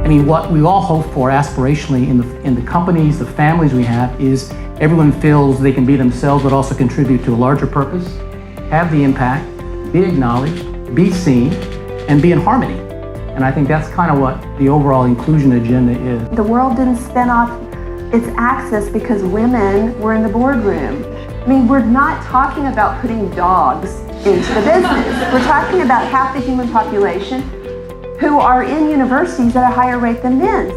I mean, what we all hope for aspirationally in the companies, the families we have, is everyone feels they can be themselves but also contribute to a larger purpose, have the impact, be acknowledged, be seen, and be in harmony. And I think that's kind of what the overall inclusion agenda is. The world didn't spin off its axis because women were in the boardroom. I mean, we're not talking about putting dogs into the business. We're talking about half the human population who are in universities at a higher rate than men.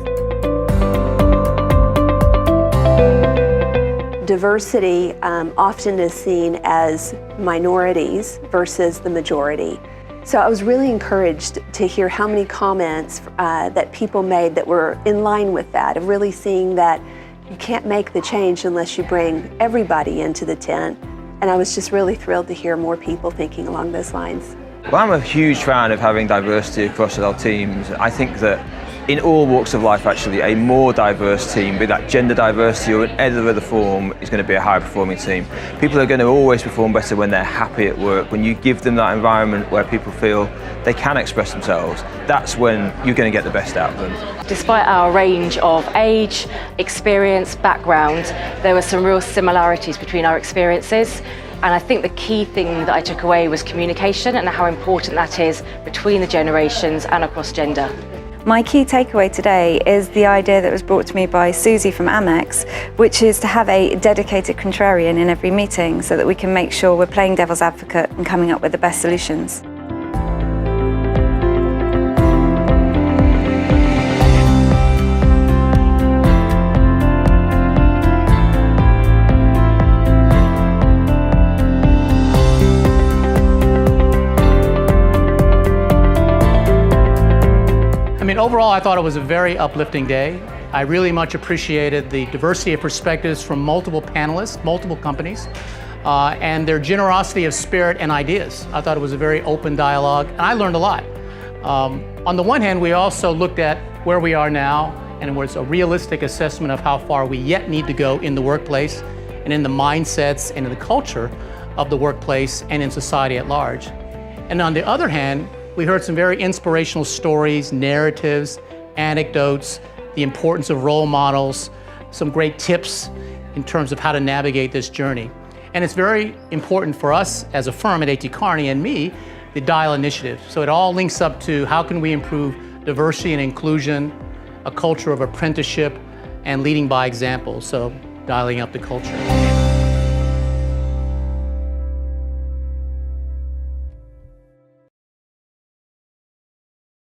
Diversity often is seen as minorities versus the majority. So I was really encouraged to hear how many comments that people made that were in line with that, of really seeing that you can't make the change unless you bring everybody into the tent. And I was just really thrilled to hear more people thinking along those lines. Well, I'm a huge fan of having diversity across our teams. I think that in all walks of life, actually, a more diverse team, be that gender diversity or in any other form, is going to be a high-performing team. People are going to always perform better when they're happy at work. When you give them that environment where people feel they can express themselves, that's when you're going to get the best out of them. Despite our range of age, experience, background, there were some real similarities between our experiences. And I think the key thing that I took away was communication and how important that is between the generations and across gender. My key takeaway today is the idea that was brought to me by Susie from Amex, which is to have a dedicated contrarian in every meeting so that we can make sure we're playing devil's advocate and coming up with the best solutions. I mean, overall, I thought it was a very uplifting day. I really much appreciated the diversity of perspectives from multiple panelists, multiple companies, and their generosity of spirit and ideas. I thought it was a very open dialogue, and I learned a lot. On the one hand, we also looked at where we are now, and it was a realistic assessment of how far we yet need to go in the workplace, and in the mindsets and in the culture of the workplace and in society at large. And on the other hand, we heard some very inspirational stories, narratives, anecdotes, the importance of role models, some great tips in terms of how to navigate this journey. And it's very important for us as a firm at A.T. Kearney and me, the DIAL initiative. So it all links up to how can we improve diversity and inclusion, a culture of apprenticeship, and leading by example, so dialing up the culture.